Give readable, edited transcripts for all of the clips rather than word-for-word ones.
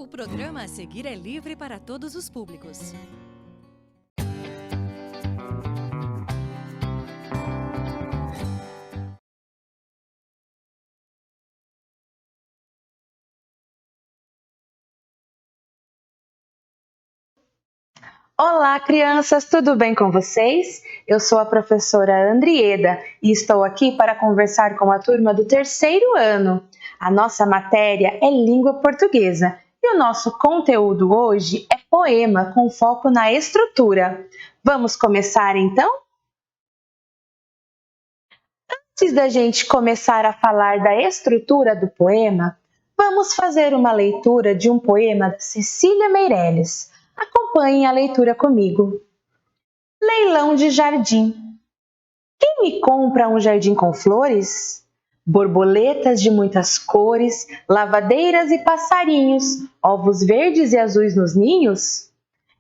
O programa a seguir é livre para todos os públicos. Olá, crianças, tudo bem com vocês? Eu sou a professora Andrieda e estou aqui para conversar com a turma do terceiro ano. A nossa matéria é língua portuguesa e o nosso conteúdo hoje é poema com foco na estrutura. Vamos começar então? Antes da gente começar a falar da estrutura do poema, vamos fazer uma leitura de um poema da Cecília Meirelles. Acompanhem a leitura comigo. Leilão de jardim. Quem me compra um jardim com flores? Borboletas de muitas cores, lavadeiras e passarinhos, ovos verdes e azuis nos ninhos?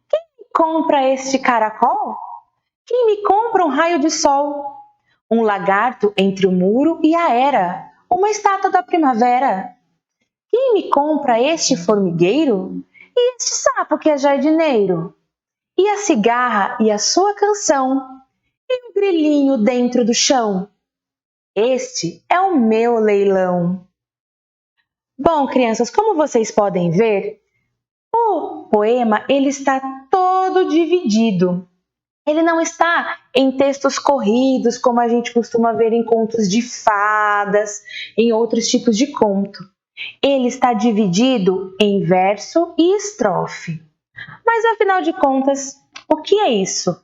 Quem me compra este caracol? Quem me compra um raio de sol? Um lagarto entre o muro e a era, uma estátua da primavera? Quem me compra este formigueiro? E este sapo que é jardineiro? E a cigarra e a sua canção? E o grilinho dentro do chão? Este é o meu leilão. Bom, crianças, como vocês podem ver, o poema ele está todo dividido. Ele não está em textos corridos, como a gente costuma ver em contos de fadas, em outros tipos de conto. Ele está dividido em verso e estrofe. Mas, afinal de contas, o que é isso?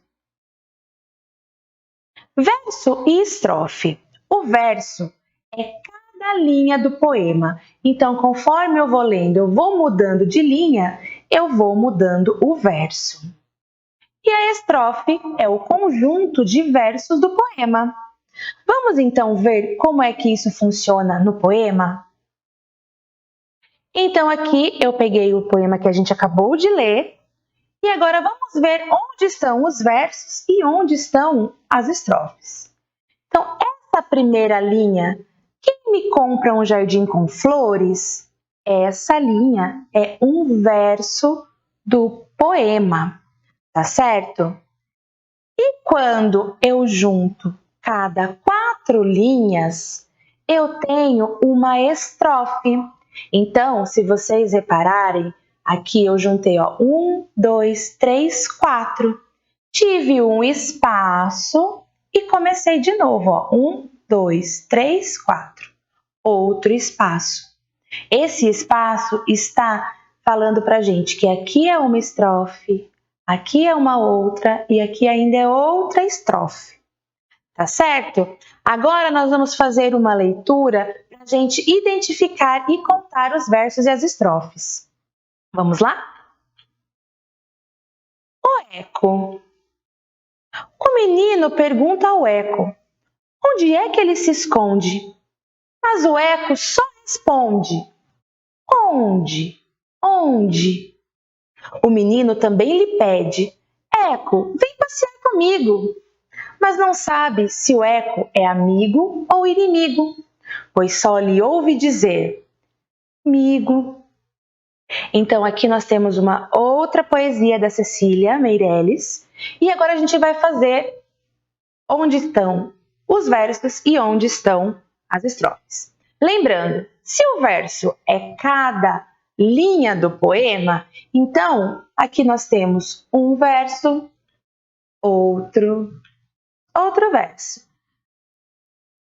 Verso e estrofe. O verso é cada linha do poema. Então, conforme eu vou lendo, eu vou mudando de linha, eu vou mudando o verso. E a estrofe é o conjunto de versos do poema. Vamos então ver como é que isso funciona no poema? Então, aqui eu peguei o poema que a gente acabou de ler e agora vamos ver onde estão os versos e onde estão as estrofes. Então, essa primeira linha, quem me compra um jardim com flores? Essa linha é um verso do poema, tá certo? E quando eu junto cada 4 linhas, eu tenho uma estrofe. Então, se vocês repararem, aqui eu juntei 1, 2, 3, 4. Tive um espaço e comecei de novo. 1, 2, 3, 4. Outro espaço. Esse espaço está falando para a gente que aqui é uma estrofe, aqui é uma outra e aqui ainda é outra estrofe. Tá certo? Agora nós vamos fazer uma leitura para a gente identificar e contar os versos e as estrofes. Vamos lá? O eco. O menino pergunta ao eco: onde é que ele se esconde? Mas o eco só responde: onde? Onde? O menino também lhe pede: eco, vem passear comigo. Mas não sabe se o eco é amigo ou inimigo, pois só lhe ouve dizer: migo. Então aqui nós temos uma outra poesia da Cecília Meirelles e agora a gente vai fazer onde estão os versos e onde estão as estrofes. Lembrando, se o verso é cada linha do poema, então aqui nós temos um verso, outro verso.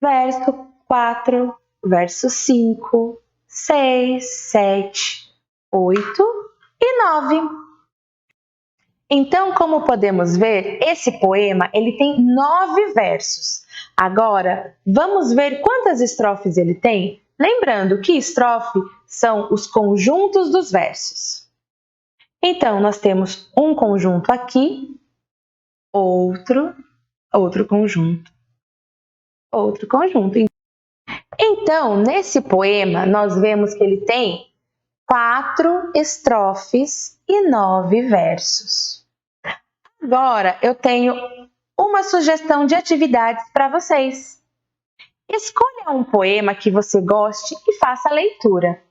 Verso 4, verso 5, 6, 7, 8 e 9. Então, como podemos ver, esse poema ele tem 9 versos. Agora, vamos ver quantas estrofes ele tem? Lembrando que estrofe são os conjuntos dos versos. Então, nós temos um conjunto aqui, outro conjunto, outro conjunto. Então, nesse poema, nós vemos que ele tem 4 estrofes e 9 versos. Agora, eu tenho uma sugestão de atividades para vocês. Escolha um poema que você goste e faça a leitura.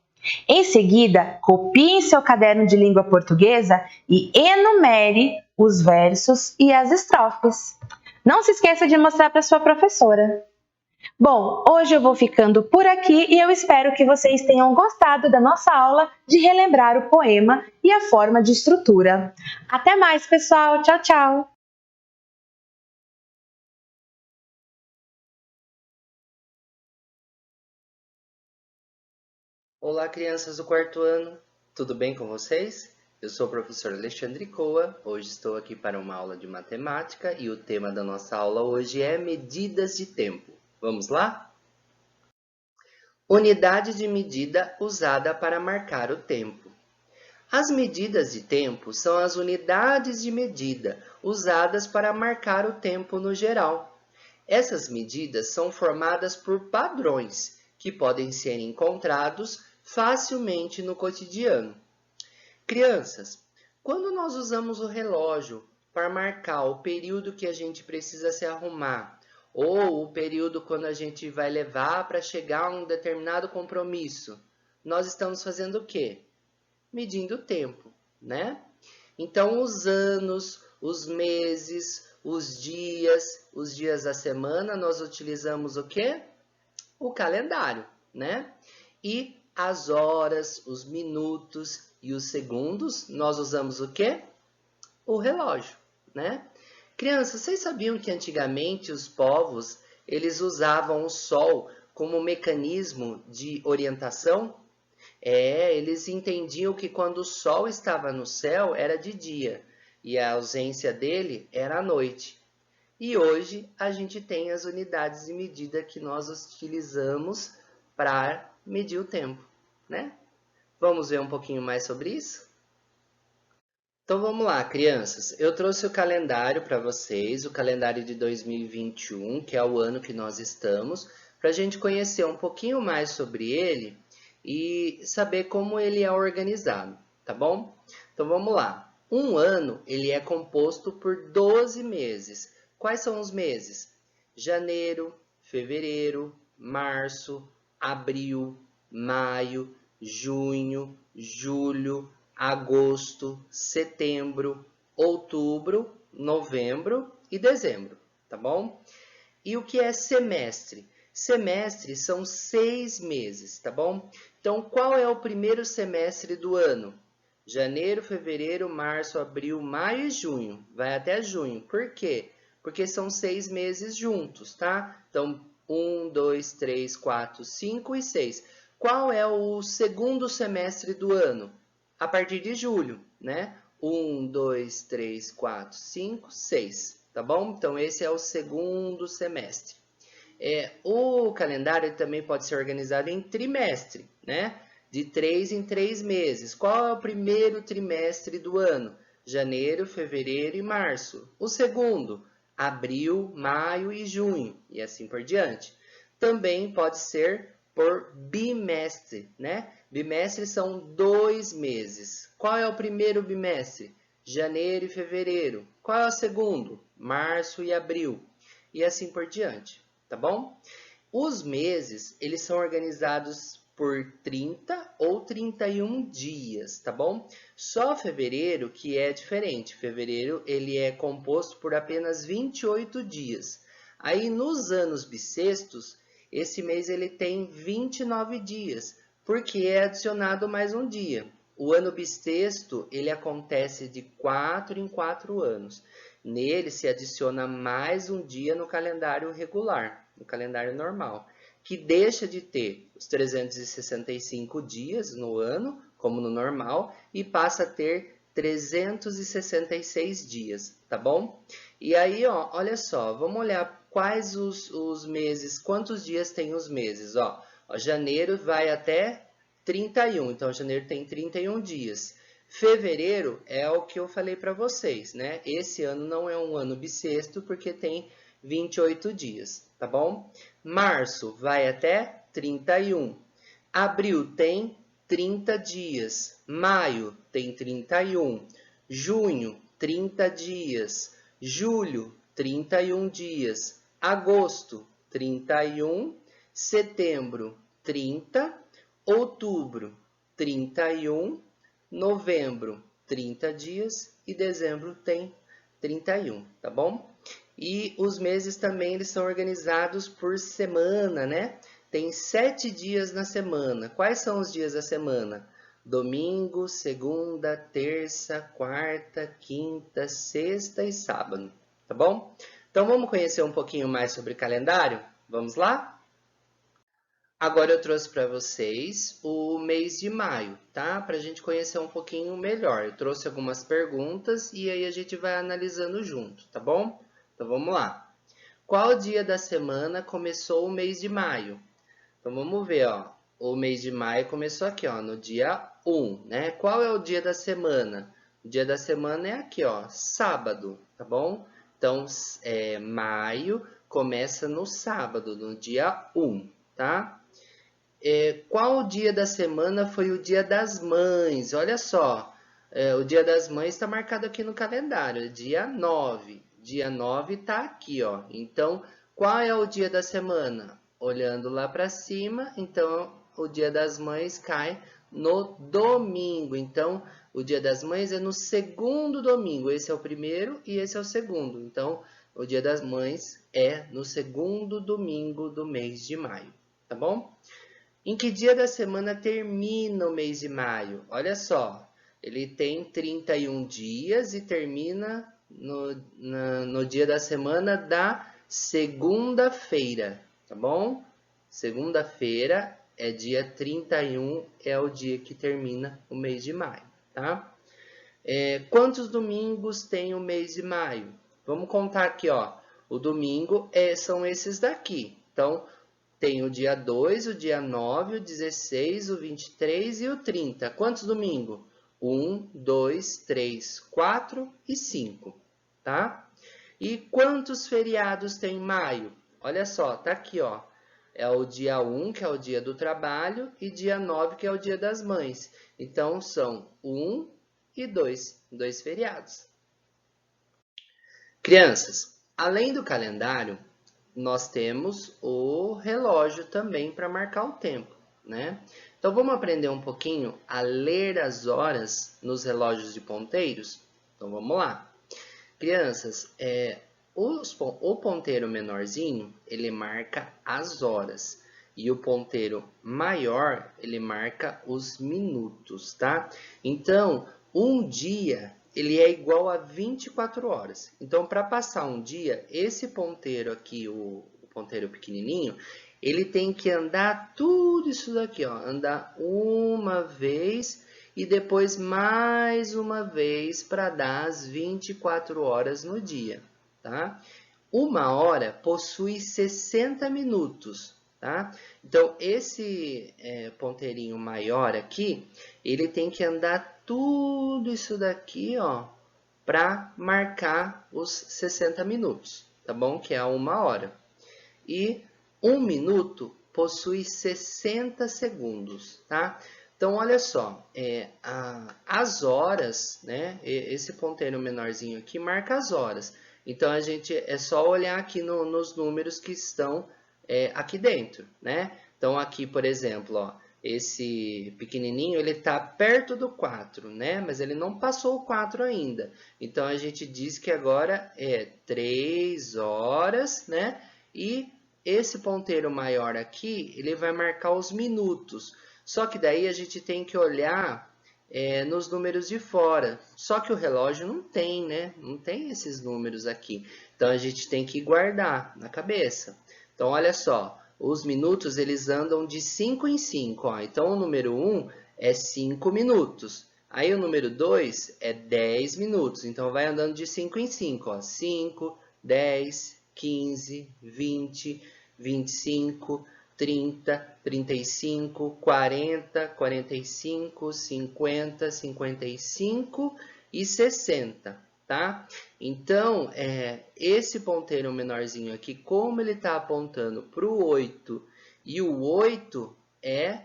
Em seguida, copie em seu caderno de língua portuguesa e enumere os versos e as estrofes. Não se esqueça de mostrar para sua professora. Bom, hoje eu vou ficando por aqui e eu espero que vocês tenham gostado da nossa aula de relembrar o poema e a forma de estrutura. Até mais, pessoal! Tchau, tchau! Olá, crianças do quarto ano, tudo bem com vocês? Eu sou o professor Alexandre Coa, hoje estou aqui para uma aula de matemática e o tema da nossa aula hoje é medidas de tempo. Vamos lá? Unidade de medida usada para marcar o tempo. As medidas de tempo são as unidades de medida usadas para marcar o tempo no geral. Essas medidas são formadas por padrões que podem ser encontrados facilmente no cotidiano. Crianças, quando nós usamos o relógio para marcar o período que a gente precisa se arrumar, ou o período quando a gente vai levar para chegar a um determinado compromisso, nós estamos fazendo o quê? Medindo o tempo, né? Então, os anos, os meses, os dias da semana, nós utilizamos o quê? O calendário, né? E as horas, os minutos e os segundos, nós usamos o quê? O relógio, né? Crianças, vocês sabiam que antigamente os povos, eles usavam o sol como mecanismo de orientação? Eles entendiam que quando o sol estava no céu era de dia e a ausência dele era à noite. E hoje a gente tem as unidades de medida que nós utilizamos para medir o tempo, né? Vamos ver um pouquinho mais sobre isso? Então vamos lá, crianças. Eu trouxe o calendário para vocês, o calendário de 2021, que é o ano que nós estamos, para a gente conhecer um pouquinho mais sobre ele e saber como ele é organizado, tá bom? Então vamos lá. Um ano, ele é composto por 12 meses. Quais são os meses? Janeiro, fevereiro, março, abril, maio, junho, julho, agosto, setembro, outubro, novembro e dezembro, tá bom? E o que é semestre? Semestre são 6 meses, tá bom? Então, qual é o primeiro semestre do ano? Janeiro, fevereiro, março, abril, maio e junho. Vai até junho. Por quê? Porque são 6 meses juntos, tá? Então, 1, 2, 3, 4, 5 e 6. Qual é o segundo semestre do ano? A partir de julho, né? 1, 2, 3, 4, 5, 6, tá bom? Então, esse é o segundo semestre. O calendário também pode ser organizado em trimestre, né? De 3 em 3 meses. Qual é o primeiro trimestre do ano? Janeiro, fevereiro e março. O segundo, abril, maio e junho, e assim por diante. Também pode ser por bimestre, né? Bimestre são 2 meses. Qual é o primeiro bimestre? Janeiro e fevereiro. Qual é o segundo? Março e abril, e assim por diante, tá bom? Os meses, eles são organizados por 30 ou 31 dias, tá bom? Só fevereiro que é diferente. Fevereiro, ele é composto por apenas 28 dias. Aí, nos anos bissextos, esse mês ele tem 29 dias, porque é adicionado mais um dia. O ano bissexto, ele acontece de 4 em 4 anos. Nele se adiciona mais um dia no calendário regular, no calendário normal, que deixa de ter os 365 dias no ano, como no normal, e passa a ter 366 dias, tá bom? E aí, ó, olha só, vamos olhar quais os meses, quantos dias tem os meses, ó. Janeiro vai até 31, então janeiro tem 31 dias. Fevereiro é o que eu falei para vocês, né? Esse ano não é um ano bissexto porque tem 28 dias, tá bom? Março vai até 31. Abril tem 30 dias. Maio tem 31. Junho, 30 dias. Julho, 31 dias. Agosto, 31. Setembro, 30. Outubro, 31, novembro, 30 dias e dezembro tem 31, tá bom? E os meses também eles são organizados por semana, né? Tem 7 dias na semana. Quais são os dias da semana? Domingo, segunda, terça, quarta, quinta, sexta e sábado, tá bom? Então vamos conhecer um pouquinho mais sobre calendário? Vamos lá? Agora eu trouxe para vocês o mês de maio, tá? Para a gente conhecer um pouquinho melhor. Eu trouxe algumas perguntas e aí a gente vai analisando junto, tá bom? Então vamos lá. Qual dia da semana começou o mês de maio? Então vamos ver, ó. O mês de maio começou aqui, ó, no dia 1, né? Qual é o dia da semana? O dia da semana é aqui, ó, sábado, tá bom? Então, maio começa no sábado, no dia 1, tá? Qual dia da semana foi o Dia das Mães? Olha só, o Dia das Mães está marcado aqui no calendário, dia 9. Dia 9 está aqui, ó. Então, qual é o dia da semana? Olhando lá para cima, então o Dia das Mães cai no domingo. Então, o Dia das Mães é no segundo domingo. Esse é o primeiro e esse é o segundo. Então, o Dia das Mães é no segundo domingo do mês de maio, tá bom? Em que dia da semana termina o mês de maio? Olha só, ele tem 31 dias e termina no dia da semana da segunda-feira, tá bom? Segunda-feira é dia 31, é o dia que termina o mês de maio, tá? Quantos domingos tem o mês de maio? Vamos contar aqui, ó. O domingo são esses daqui. Então, tem o dia 2, o dia 9, o 16, o 23 e o 30. Quantos domingos? 1, 2, 3, 4 e 5, tá? E quantos feriados tem em maio? Olha só, tá aqui, ó. É o dia 1, que é o dia do trabalho, e dia 9, que é o dia das mães. Então, são 1 e 2 feriados. Crianças, além do calendário, nós temos o relógio também para marcar o tempo, né? Então vamos aprender um pouquinho a ler as horas nos relógios de ponteiros? Então vamos lá. Crianças, o ponteiro menorzinho, ele marca as horas. E o ponteiro maior, ele marca os minutos, tá? Então, um dia, ele é igual a 24 horas. Então, para passar um dia, esse ponteiro aqui, o ponteiro pequenininho, ele tem que andar tudo isso daqui, ó. Andar uma vez e depois mais uma vez para dar as 24 horas no dia, tá? Uma hora possui 60 minutos, tá? Então, esse ponteirinho maior aqui, ele tem que andar tudo isso daqui, ó, para marcar os 60 minutos, tá bom? Que é uma hora. E um minuto possui 60 segundos, tá? Então, olha só, as horas, né? Esse ponteiro menorzinho aqui marca as horas. Então, a gente é só olhar aqui nos números que estão aqui dentro, né? Então, aqui, por exemplo, ó, esse pequenininho, ele está perto do 4, né? Mas ele não passou o 4 ainda. Então, a gente diz que agora é 3 horas, né? E esse ponteiro maior aqui, ele vai marcar os minutos. Só que daí a gente tem que olhar nos números de fora. Só que o relógio não tem, né? Não tem esses números aqui. Então, a gente tem que guardar na cabeça. Então, olha só. Os minutos, eles andam de 5 em 5. Ó. Então, o número 1 é 5 minutos. Aí, o número 2 é 10 minutos. Então, vai andando de 5 em 5. Ó. 5, 10, 15, 20, 25, 30, 35, 40, 45, 50, 55 e 60, tá? Então, esse ponteiro menorzinho aqui, como ele está apontando para o 8 e o 8 é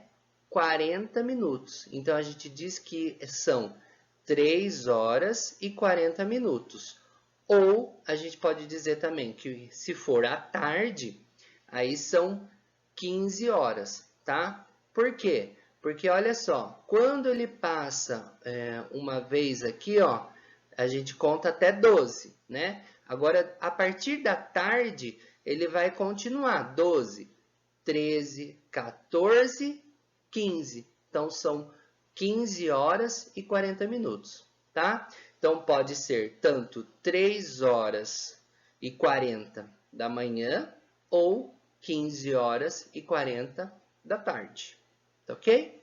40 minutos. Então, a gente diz que são 3 horas e 40 minutos. Ou a gente pode dizer também que se for à tarde, aí são 15 horas, tá? Por quê? Porque olha só, quando ele passa uma vez aqui, ó, a gente conta até 12, né? Agora, a partir da tarde, ele vai continuar 12, 13, 14, 15. Então, são 15 horas e 40 minutos, tá? Então, pode ser tanto 3 horas e 40 da manhã ou 15 horas e 40 da tarde, tá ok?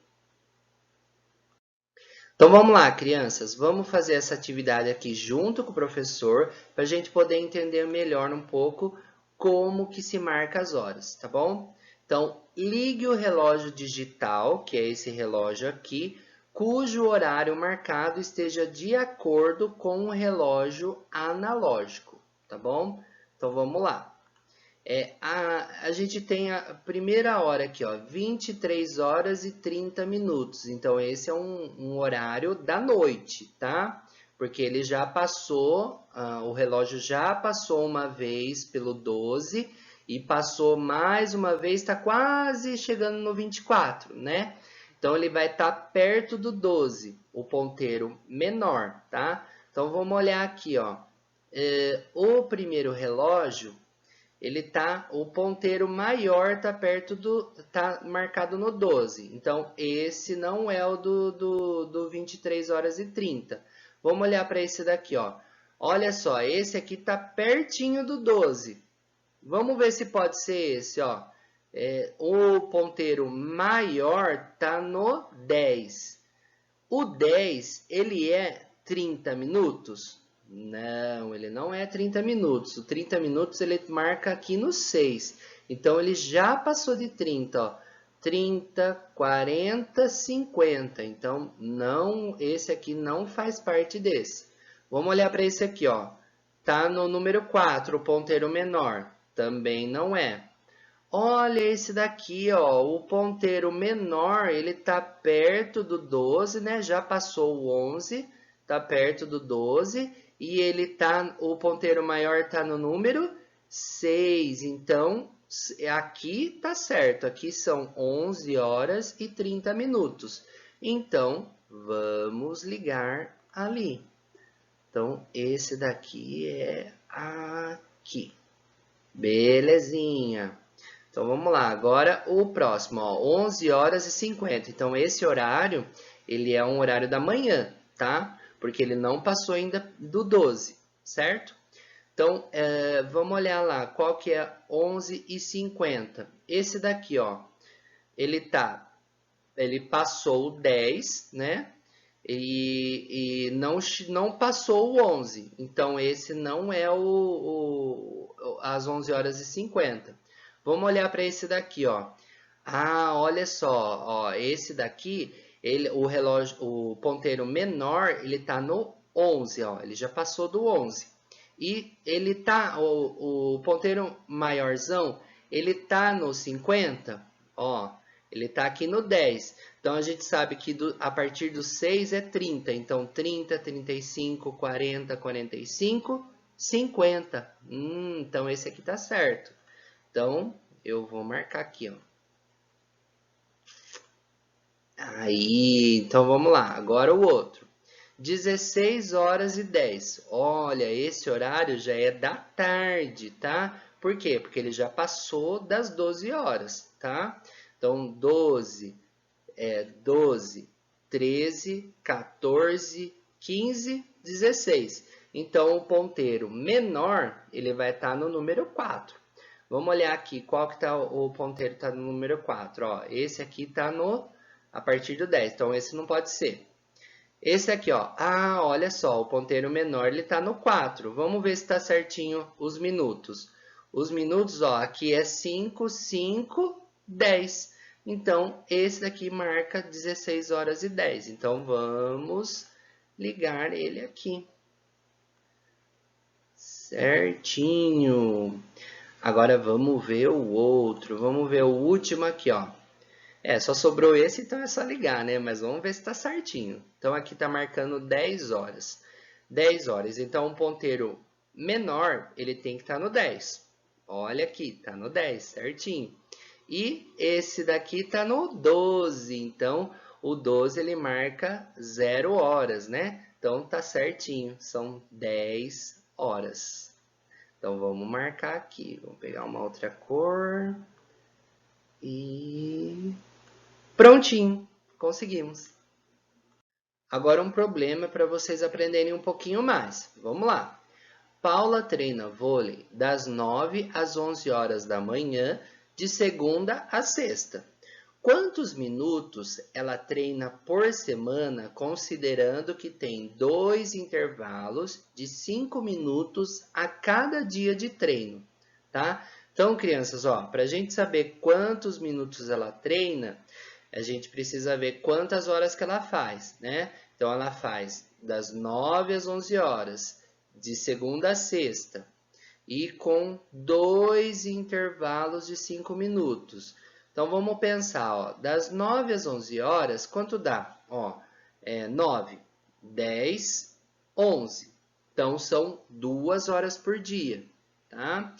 Então, vamos lá, crianças. Vamos fazer essa atividade aqui junto com o professor para a gente poder entender melhor um pouco como que se marca as horas, tá bom? Então, ligue o relógio digital, que é esse relógio aqui, cujo horário marcado esteja de acordo com o relógio analógico, tá bom? Então, vamos lá. A gente tem a primeira hora aqui, ó, 23 horas e 30 minutos. Então, esse é um horário da noite, tá? Porque ele já passou, o relógio já passou uma vez pelo 12 e passou mais uma vez, está quase chegando no 24, né? Então, ele vai estar perto do 12, o ponteiro menor, tá? Então, vamos olhar aqui, ó. O primeiro relógio, o ponteiro maior tá marcado no 12. Então, esse não é o do 23 horas e 30. Vamos olhar para esse daqui, ó. Olha só, esse aqui tá pertinho do 12. Vamos ver se pode ser esse, ó. O ponteiro maior tá no 10. O 10, ele é 30 minutos? Não, ele não é 30 minutos. O 30 minutos ele marca aqui no 6. Então, ele já passou de 30, ó. 30, 40, 50. Então, não, esse aqui não faz parte desse. Vamos olhar para esse aqui, ó. Tá no número 4, o ponteiro menor. Também não é. Olha esse daqui, ó, o ponteiro menor, ele tá perto do 12, né? Já passou o 11, tá perto do 12, e o ponteiro maior tá no número 6. Então, aqui tá certo, aqui são 11 horas e 30 minutos. Então, vamos ligar ali. Então, esse daqui é aqui. Belezinha. Então, vamos lá. Agora, o próximo, ó, 11 horas e 50. Então, esse horário, ele é um horário da manhã, tá? Porque ele não passou ainda do 12, certo? Então, vamos olhar lá. Qual que é 11 e 50? Esse daqui, ó. Ele passou o 10, né? E não passou o 11. Então, esse não é as 11 horas e 50. Vamos olhar para esse daqui, ó. Ah, olha só, ó, esse daqui, o ponteiro menor, ele tá no 11, ó, ele já passou do 11. E o ponteiro maiorzão, ele tá no 50, ó, ele tá aqui no 10. Então, a gente sabe que a partir do 6 é 30. Então, 30, 35, 40, 45, 50. Então, esse aqui tá certo. Então, eu vou marcar aqui, ó. Aí, então vamos lá. Agora o outro. 16 horas e 10. Olha, esse horário já é da tarde, tá? Por quê? Porque ele já passou das 12 horas, tá? Então, 12, 13, 14, 15, 16. Então, o ponteiro menor, ele vai estar no número 4. Vamos olhar aqui, qual que tá o ponteiro está no número 4, ó. Esse aqui está a partir do 10, então esse não pode ser. Esse aqui, ó, olha só, o ponteiro menor ele está no 4. Vamos ver se está certinho os minutos. Os minutos, ó, aqui é 5, 5, 10. Então, esse daqui marca 16 horas e 10. Então, vamos ligar ele aqui. Certinho. Agora vamos ver o outro. Vamos ver o último aqui, ó. Só sobrou esse, então é só ligar, né? Mas vamos ver se tá certinho. Então, aqui tá marcando 10 horas. 10 horas. Então, um ponteiro menor, ele tem que estar no 10. Olha aqui, tá no 10, certinho. E esse daqui está no 12, então o 12 ele marca 0 horas, né? Então tá certinho, são 10 horas. Então vamos marcar aqui, vamos pegar uma outra cor e prontinho, conseguimos. Agora um problema para vocês aprenderem um pouquinho mais. Vamos lá. Paula treina vôlei das 9 às 11 horas da manhã, de segunda a sexta. Quantos minutos ela treina por semana, considerando que tem 2 intervalos de 5 minutos a cada dia de treino, tá? Então, crianças, ó, para a gente saber quantos minutos ela treina, a gente precisa ver quantas horas que ela faz, né? Então, ela faz das 9 às 11 horas, de segunda a sexta, e com 2 intervalos de 5 minutos. Então, vamos pensar, ó, das 9 às 11 horas, quanto dá? Ó, 9, 10, 11. Então, são 2 horas por dia, tá?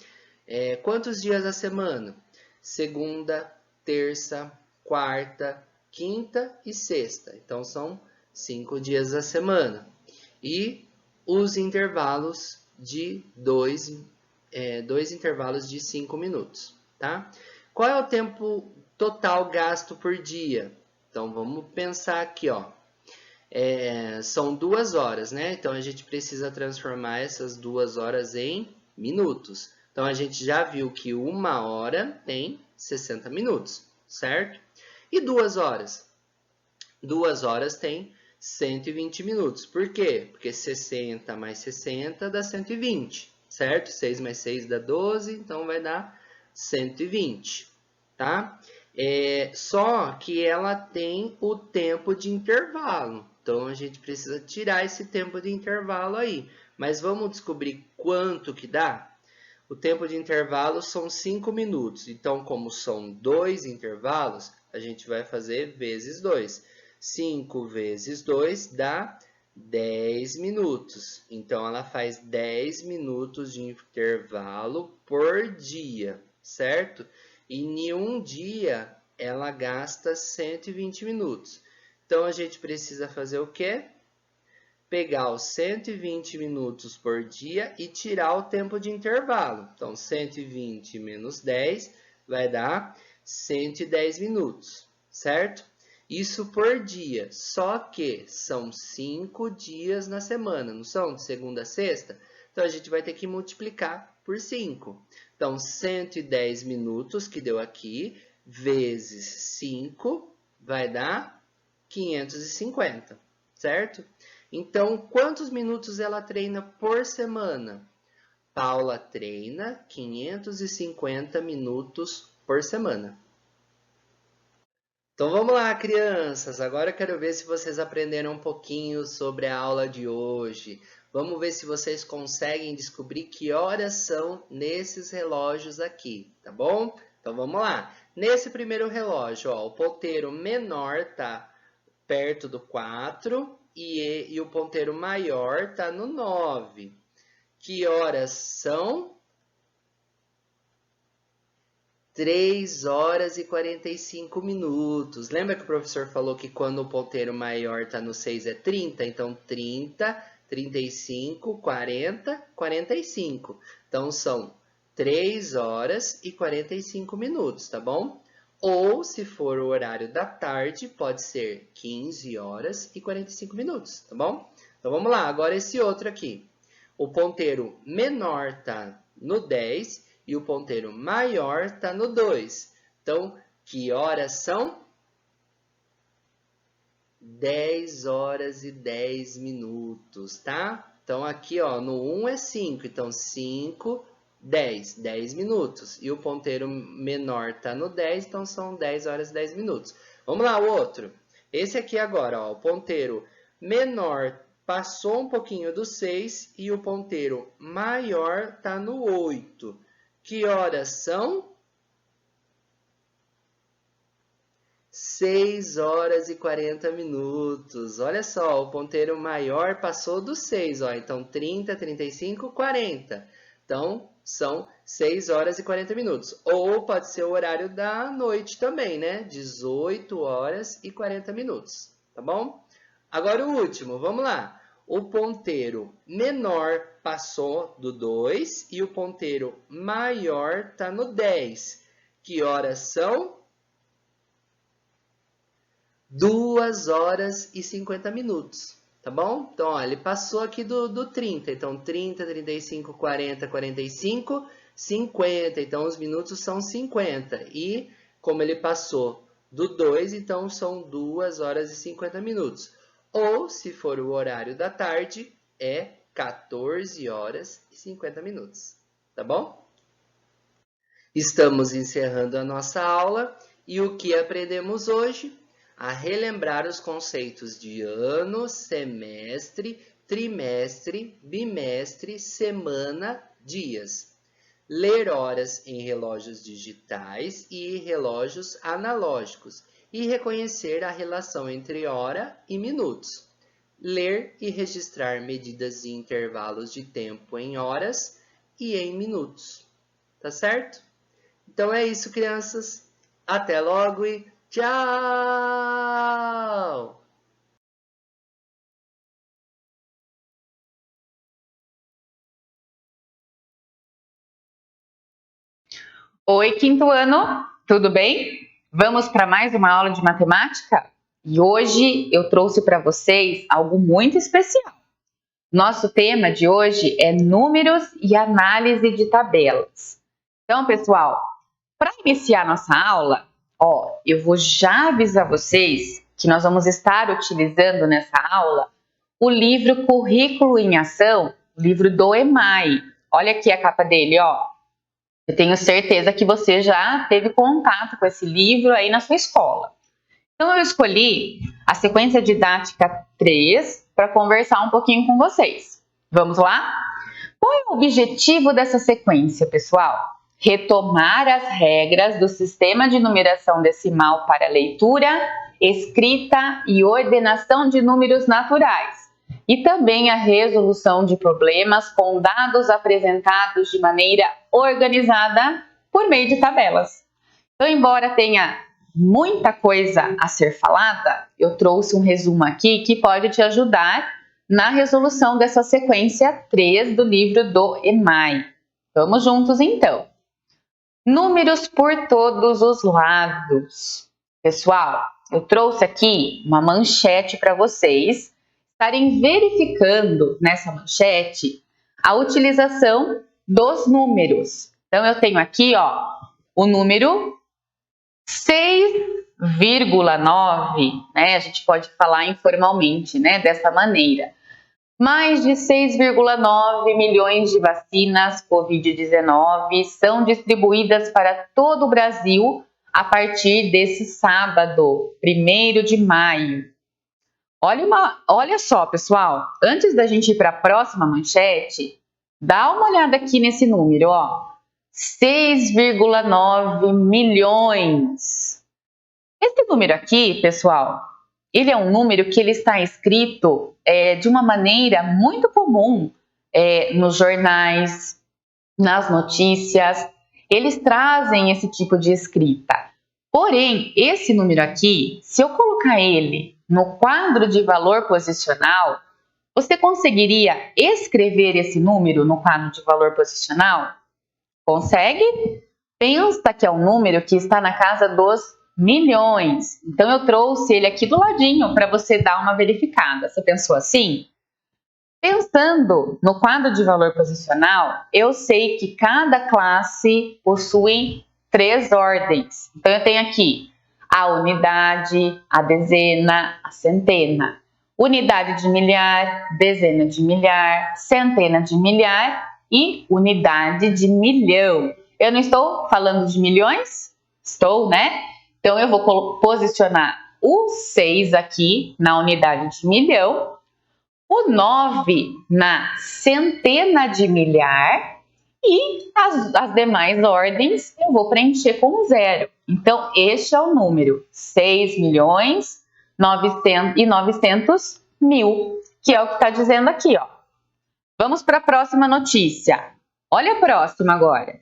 Quantos dias da semana? Segunda, terça, quarta, quinta e sexta. Então, são 5 dias da semana. E os intervalos de 2 intervalos de 5 minutos, tá? Qual é o tempo total gasto por dia? Então, vamos pensar aqui, ó. São 2 horas, né? Então, a gente precisa transformar essas 2 horas em minutos. Então, a gente já viu que 1 hora tem 60 minutos, certo? E 2 horas? 2 horas tem 120 minutos. Por quê? Porque 60 mais 60 dá 120, certo? 6 mais 6 dá 12, então vai dar 120, tá? Só que ela tem o tempo de intervalo. Então, a gente precisa tirar esse tempo de intervalo aí. Mas vamos descobrir quanto que dá? O tempo de intervalo são 5 minutos. Então, como são 2 intervalos, a gente vai fazer vezes 2. 5 vezes 2 dá 10 minutos. Então, ela faz 10 minutos de intervalo por dia, certo? E em um dia, ela gasta 120 minutos. Então, a gente precisa fazer o quê? Pegar os 120 minutos por dia e tirar o tempo de intervalo. Então, 120 menos 10 vai dar 110 minutos, certo? Isso por dia, só que são 5 dias na semana, não são? De segunda a sexta? Então, a gente vai ter que multiplicar por 5. Então, 110 minutos, que deu aqui, vezes 5, vai dar 550, certo? Então, quantos minutos ela treina por semana? Paula treina 550 minutos por semana. Então, vamos lá, crianças. Agora eu quero ver se vocês aprenderam um pouquinho sobre a aula de hoje. Vamos ver se vocês conseguem descobrir que horas são nesses relógios aqui, tá bom? Então, vamos lá. Nesse primeiro relógio, ó, o ponteiro menor está perto do 4 e o ponteiro maior está no 9. Que horas são? 3 horas e 45 minutos. Lembra que o professor falou que quando o ponteiro maior está no 6 é 30? Então, 30, 35, 40, 45. Então, são 3 horas e 45 minutos, tá bom? Ou, se for o horário da tarde, pode ser 15 horas e 45 minutos, tá bom? Então, vamos lá. Agora, esse outro aqui. O ponteiro menor está no 10 e o ponteiro maior está no 2. Então, que horas são? 10 horas e 10 minutos, tá? Então, aqui, ó, no 1 é 5. Então, 5, 10 minutos. E o ponteiro menor está no 10, então são 10 horas e 10 minutos. Vamos lá, o outro. Esse aqui agora, ó, o ponteiro menor passou um pouquinho do 6 e o ponteiro maior está no 8. Que horas são? 6 horas e 40 minutos. Olha só, o ponteiro maior passou do 6, ó. Então, 30, 35, 40. Então, são 6 horas e 40 minutos. Ou pode ser o horário da noite também, né? 18 horas e 40 minutos, tá bom? Agora o último, vamos lá. O ponteiro menor passou do 2 e o ponteiro maior está no 10. Que horas são? 2 horas e 50 minutos, tá bom? Então, ó, ele passou aqui do 30. Então, 30, 35, 40, 45, 50. Então, os minutos são 50. E, como ele passou do 2, então são 2 horas e 50 minutos. Ou, se for o horário da tarde, é 14 horas e 50 minutos, tá bom? Estamos encerrando a nossa aula e o que aprendemos hoje? A relembrar os conceitos de ano, semestre, trimestre, bimestre, semana, dias. Ler horas em relógios digitais e relógios analógicos e reconhecer a relação entre hora e minutos. Ler e registrar medidas e intervalos de tempo em horas e em minutos. Tá certo? Então é isso, crianças. Até logo e tchau! Oi, quinto ano, tudo bem? Vamos para mais uma aula de matemática? E hoje eu trouxe para vocês algo muito especial. Nosso tema de hoje é números e análise de tabelas. Então, pessoal, para iniciar nossa aula, eu vou já avisar vocês que nós vamos estar utilizando nessa aula o livro Currículo em Ação, livro do EMAI. Olha aqui a capa dele, ó. Eu tenho certeza que você já teve contato com esse livro aí na sua escola. Então, eu escolhi a sequência didática 3 para conversar um pouquinho com vocês. Vamos lá? Qual é o objetivo dessa sequência, pessoal? Retomar as regras do sistema de numeração decimal para leitura, escrita e ordenação de números naturais. E também a resolução de problemas com dados apresentados de maneira organizada por meio de tabelas. Então, embora tenha muita coisa a ser falada, eu trouxe um resumo aqui que pode te ajudar na resolução dessa sequência 3 do livro do EMAI. Vamos juntos, então. Números por todos os lados. Pessoal, eu trouxe aqui uma manchete para vocês estarem verificando nessa manchete a utilização dos números. Então, eu tenho aqui, o número 6,9, né? A gente pode falar informalmente, né? Dessa maneira. Mais de 6,9 milhões de vacinas Covid-19 são distribuídas para todo o Brasil a partir desse sábado, 1º de maio. Olha só, pessoal, antes da gente ir para a próxima manchete, dá uma olhada aqui nesse número, 6,9 milhões. Esse número aqui, pessoal, ele é um número que ele está escrito de uma maneira muito comum nos jornais, nas notícias. Eles trazem esse tipo de escrita. Porém, esse número aqui, se eu colocar ele no quadro de valor posicional, você conseguiria escrever esse número no quadro de valor posicional? Consegue? Pensa que é um número que está na casa dos milhões. Então, eu trouxe ele aqui do ladinho para você dar uma verificada. Você pensou assim? Pensando no quadro de valor posicional, eu sei que cada classe possui 3 ordens. Então, eu tenho aqui a unidade, a dezena, a centena. Unidade de milhar, dezena de milhar, centena de milhar e unidade de milhão. Eu não estou falando de milhões? Estou, né? Então, eu vou posicionar o 6 aqui na unidade de milhão, o 9 na centena de milhar e as demais ordens eu vou preencher com 0. Então, este é o número 6.900.000, que é o que está dizendo aqui, Vamos para a próxima notícia. Olha a próxima agora.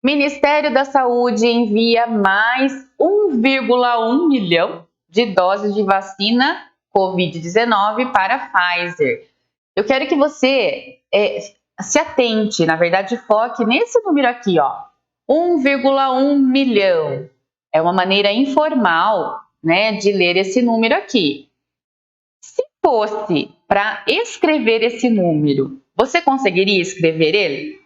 Ministério da Saúde envia mais 1,1 milhão de doses de vacina Covid-19 para a Pfizer. Eu quero que você se atente, na verdade, foque nesse número aqui, ó, 1,1 milhão. É uma maneira informal, né, de ler esse número aqui. Se fosse para escrever esse número, você conseguiria escrever ele?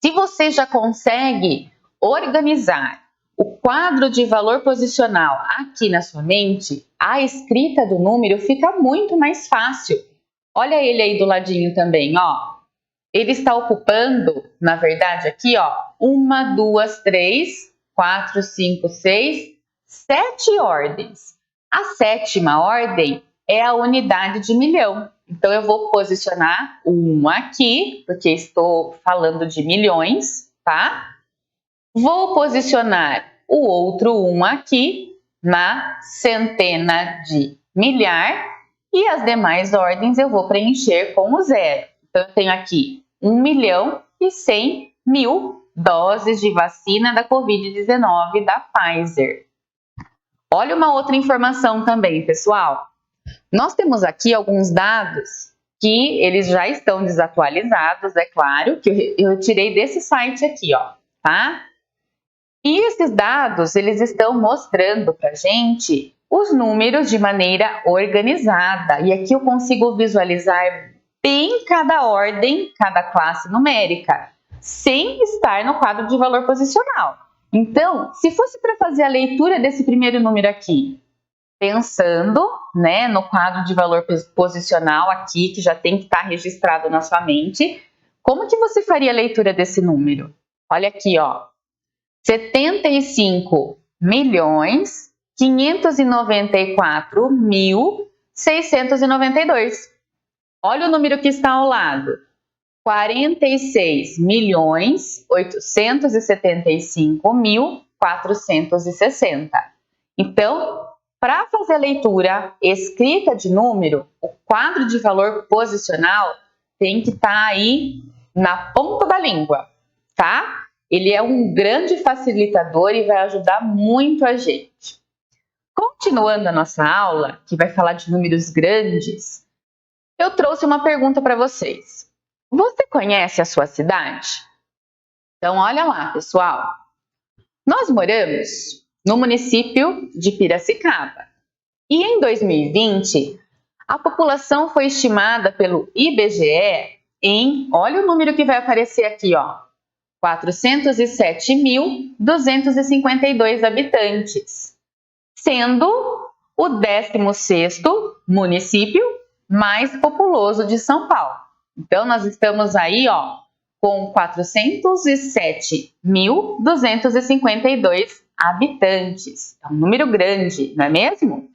Se você já consegue organizar o quadro de valor posicional aqui na sua mente, a escrita do número fica muito mais fácil. Olha ele aí do ladinho também, ó. Ele está ocupando, na verdade, aqui, ó, 1, 2, 3, 4, 5, 6, 7 ordens. A 7ª ordem é a unidade de milhão. Então, eu vou posicionar o 1 aqui, porque estou falando de milhões, tá? Vou posicionar o outro 1 aqui, na centena de milhar, e as demais ordens eu vou preencher com o 0. Então, eu tenho aqui 1.100.000 doses de vacina da Covid-19 da Pfizer. Olha uma outra informação também, pessoal. Nós temos aqui alguns dados que eles já estão desatualizados, é claro, que eu tirei desse site aqui, ó, tá? E esses dados, eles estão mostrando pra gente os números de maneira organizada. E aqui eu consigo visualizar bem cada ordem, cada classe numérica, sem estar no quadro de valor posicional. Então, se fosse para fazer a leitura desse primeiro número aqui, pensando, né, no quadro de valor posicional aqui, que já tem que estar registrado na sua mente, como que você faria a leitura desse número? Olha aqui, ó, 75.594.692. Olha o número que está ao lado, 46.875.460. Então, para fazer a leitura escrita de número, o quadro de valor posicional tem que estar aí na ponta da língua, tá? Ele é um grande facilitador e vai ajudar muito a gente. Continuando a nossa aula, que vai falar de números grandes, eu trouxe uma pergunta para vocês. Você conhece a sua cidade? Então, olha lá, pessoal. Nós moramos no município de Piracicaba. E em 2020, a população foi estimada pelo IBGE em, olha o número que vai aparecer aqui, ó, 407.252 habitantes, sendo o 16º município mais populoso de São Paulo. Então, nós estamos aí, ó, com 407.252 habitantes. É um número grande, não é mesmo?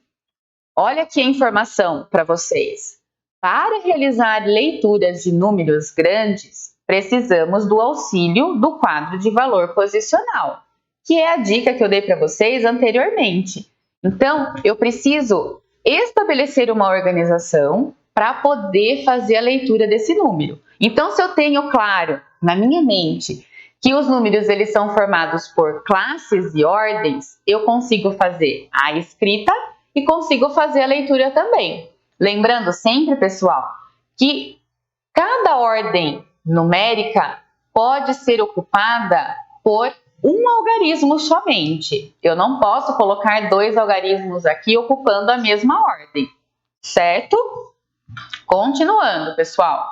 Olha aqui a informação para vocês. Para realizar leituras de números grandes, precisamos do auxílio do quadro de valor posicional, que é a dica que eu dei para vocês anteriormente. Então, eu preciso estabelecer uma organização para poder fazer a leitura desse número. Então, se eu tenho claro na minha mente que os números eles são formados por classes e ordens, eu consigo fazer a escrita e consigo fazer a leitura também. Lembrando sempre, pessoal, que cada ordem numérica pode ser ocupada por um algarismo somente. Eu não posso colocar 2 algarismos aqui ocupando a mesma ordem, certo? Continuando, pessoal.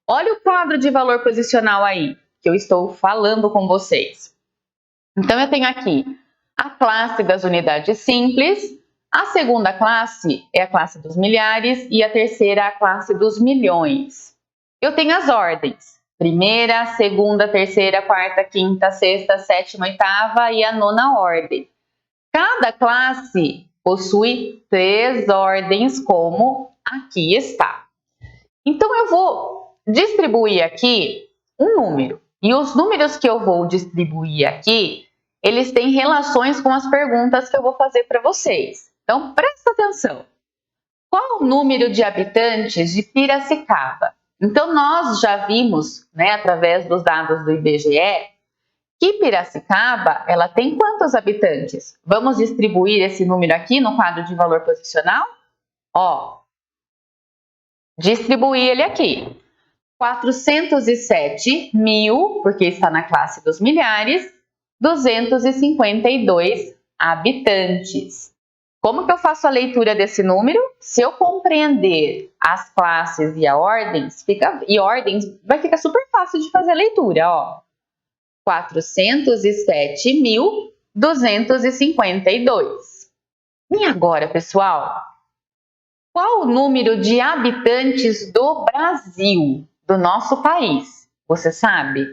Olha o quadro de valor posicional aí, que eu estou falando com vocês. Então, eu tenho aqui a classe das unidades simples, a segunda classe é a classe dos milhares e a terceira é a classe dos milhões. Eu tenho as ordens, primeira, segunda, terceira, quarta, quinta, sexta, sétima, oitava e a 9ª ordem. Cada classe possui 3 ordens, como aqui está. Então, eu vou distribuir aqui um número. E os números que eu vou distribuir aqui, eles têm relações com as perguntas que eu vou fazer para vocês. Então, presta atenção. Qual o número de habitantes de Piracicaba? Então, nós já vimos, né, através dos dados do IBGE, que Piracicaba, ela tem quantos habitantes? Vamos distribuir esse número aqui no quadro de valor posicional? Ó, distribuir ele aqui. 407 mil, porque está na classe dos milhares, 252 habitantes. Como que eu faço a leitura desse número? Se eu compreender as classes e ordens, vai ficar super fácil de fazer a leitura, ó. 407.252. E agora, pessoal? Qual o número de habitantes do Brasil, do nosso país? Você sabe?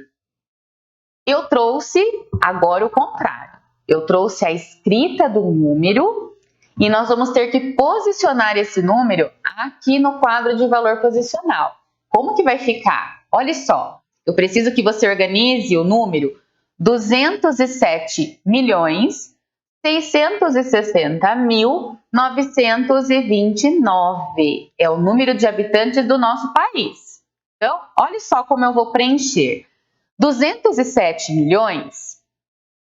Eu trouxe agora o contrário. Eu trouxe a escrita do número e nós vamos ter que posicionar esse número aqui no quadro de valor posicional. Como que vai ficar? Olha só, eu preciso que você organize o número 207.660.929. É o número de habitantes do nosso país. Então, olha só como eu vou preencher. 207 milhões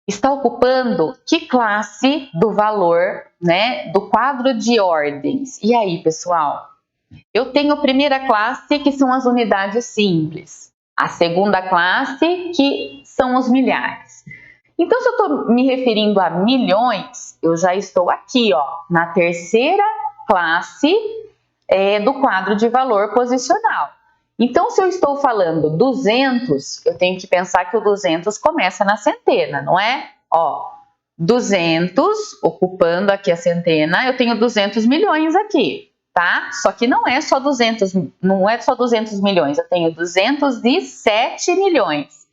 está ocupando que classe do valor, né, do quadro de ordens? E aí, pessoal? Eu tenho a primeira classe, que são as unidades simples. A segunda classe, que são os milhares. Então, se eu estou me referindo a milhões, eu já estou aqui, ó, na terceira classe do quadro de valor posicional. Então, se eu estou falando 200, eu tenho que pensar que o 200 começa na centena, não é? Ó, 200, ocupando aqui a centena, eu tenho 200 milhões aqui, tá? Só que não é só 200 milhões, eu tenho 207 milhões.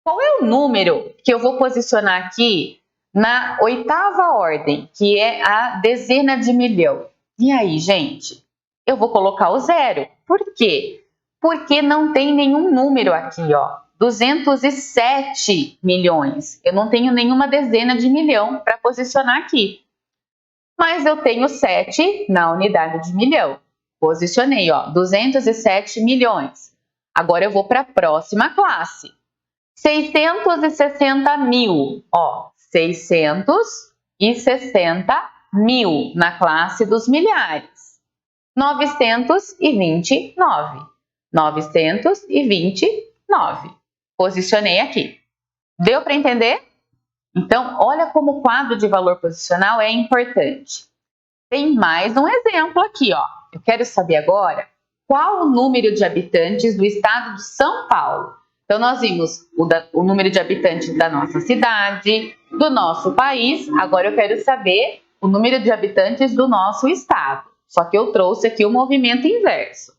Qual é o número que eu vou posicionar aqui na oitava ordem, que é a dezena de milhão? E aí, gente? Eu vou colocar o zero. Por quê? Porque não tem nenhum número aqui, ó. 207 milhões. Eu não tenho nenhuma dezena de milhão para posicionar aqui. Mas eu tenho 7 na unidade de milhão. Posicionei, ó, 207 milhões. Agora eu vou para a próxima classe. 660 mil, ó, 660 mil na classe dos milhares. 929. 929. Posicionei aqui. Deu para entender? Então, olha como o quadro de valor posicional é importante. Tem mais um exemplo aqui, ó. Eu quero saber agora qual o número de habitantes do estado de São Paulo. Então, nós vimos o número de habitantes da nossa cidade, do nosso país. Agora, eu quero saber o número de habitantes do nosso estado. Só que eu trouxe aqui o movimento inverso.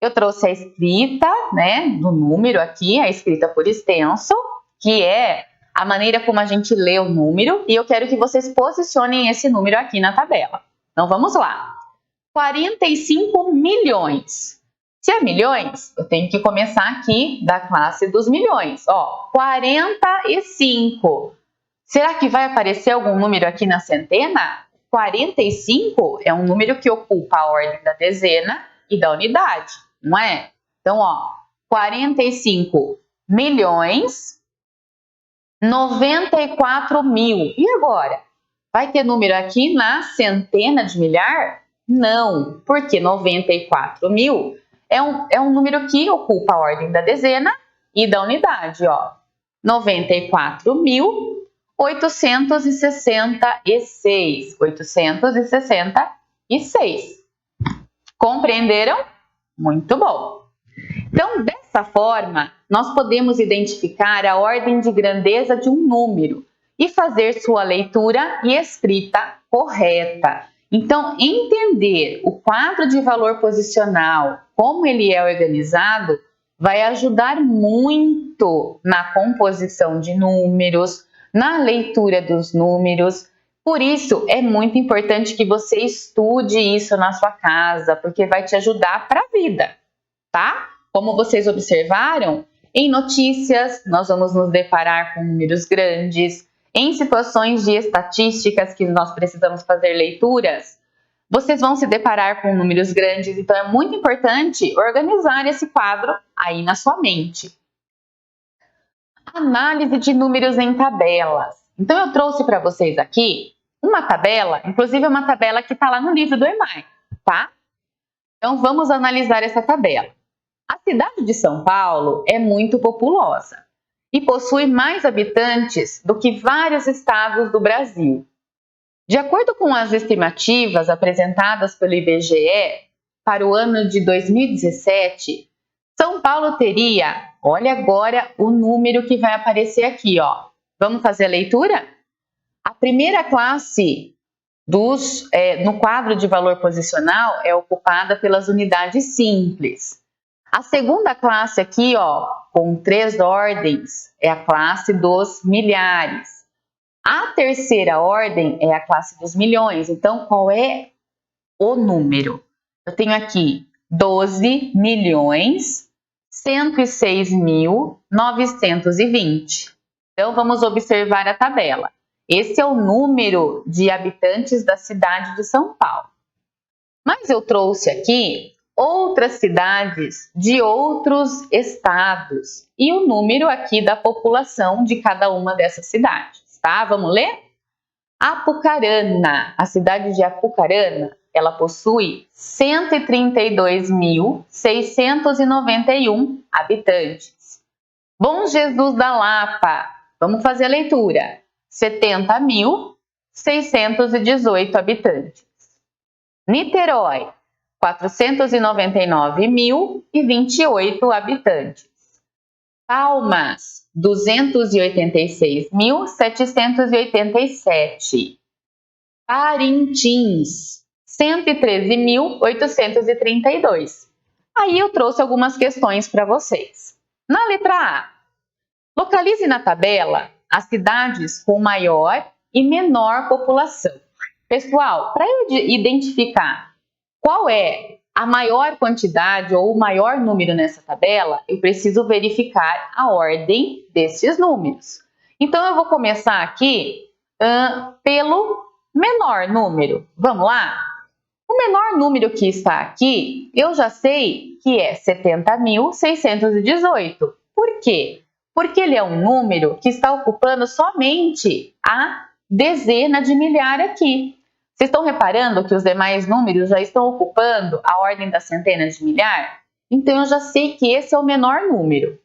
Eu trouxe a escrita, né, do número aqui, a escrita por extenso, que é a maneira como a gente lê o número, e eu quero que vocês posicionem esse número aqui na tabela. Então, vamos lá. 45 milhões. Se é milhões, eu tenho que começar aqui da classe dos milhões. Ó, 45. Será que vai aparecer algum número aqui na centena? 45 é um número que ocupa a ordem da dezena e da unidade, não é? Então, ó, 45 milhões, 94 mil. E agora? Vai ter número aqui na centena de milhar? Não, porque 94 mil é um número que ocupa a ordem da dezena e da unidade, ó. 94.866. 866. Compreenderam? Muito bom. Então, dessa forma, nós podemos identificar a ordem de grandeza de um número e fazer sua leitura e escrita correta. Então, entender o quadro de valor posicional, como ele é organizado, vai ajudar muito na composição de números, na leitura dos números. Por isso, é muito importante que você estude isso na sua casa, porque vai te ajudar para a vida, tá? Como vocês observaram, em notícias nós vamos nos deparar com números grandes, em situações de estatísticas que nós precisamos fazer leituras, vocês vão se deparar com números grandes, então é muito importante organizar esse quadro aí na sua mente. Análise de números em tabelas. Então, eu trouxe para vocês aqui uma tabela, inclusive uma tabela que está lá no livro do EMAI, tá? Então, vamos analisar essa tabela. A cidade de São Paulo é muito populosa e possui mais habitantes do que vários estados do Brasil. De acordo com as estimativas apresentadas pelo IBGE, para o ano de 2017, São Paulo teria, olha agora o número que vai aparecer aqui, ó. Vamos fazer a leitura? A primeira classe no quadro de valor posicional é ocupada pelas unidades simples. A segunda classe aqui, ó, com 3 ordens, é a classe dos milhares. A terceira ordem é a classe dos milhões. Então, qual é o número? Eu tenho aqui 12.106.920. Então, vamos observar a tabela. Esse é o número de habitantes da cidade de São Paulo. Mas eu trouxe aqui outras cidades de outros estados e o número aqui da população de cada uma dessas cidades, tá? Vamos ler? Apucarana, a cidade de Apucarana, ela possui 132.691 habitantes. Bom Jesus da Lapa, vamos fazer a leitura. 70.618 habitantes. Niterói, 499.028 habitantes. Palmas, 286.787. Parintins, 113.832. Aí eu trouxe algumas questões para vocês. Na letra A, localize na tabela as cidades com maior e menor população. Pessoal, para eu identificar qual é a maior quantidade ou o maior número nessa tabela, eu preciso verificar a ordem desses números. Então, eu vou começar aqui pelo menor número. Vamos lá? O menor número que está aqui, eu já sei que é 70.618. Por quê? Porque ele é um número que está ocupando somente a dezena de milhar aqui. Vocês estão reparando que os demais números já estão ocupando a ordem das centenas de milhar? Então, eu já sei que esse é o menor número,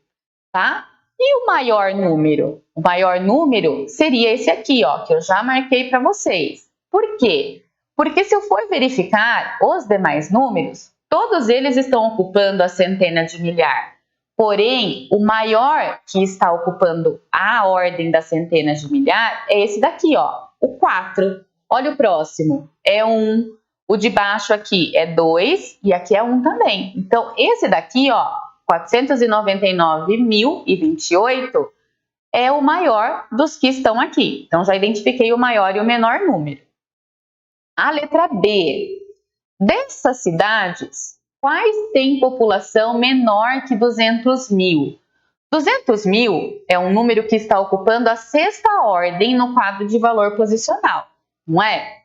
tá? E o maior número? O maior número seria esse aqui, ó, que eu já marquei para vocês. Por quê? Porque se eu for verificar os demais números, todos eles estão ocupando a centena de milhar. Porém, o maior que está ocupando a ordem das centenas de milhar é esse daqui, ó, o 4. Olha o próximo, é 1. O de baixo aqui é 2 e aqui é 1 também. Então, esse daqui, ó, 499.028, é o maior dos que estão aqui. Então, já identifiquei o maior e o menor número. A letra B. Dessas cidades, quais têm população menor que 200 mil? 200 mil é um número que está ocupando a sexta ordem no quadro de valor posicional, não é?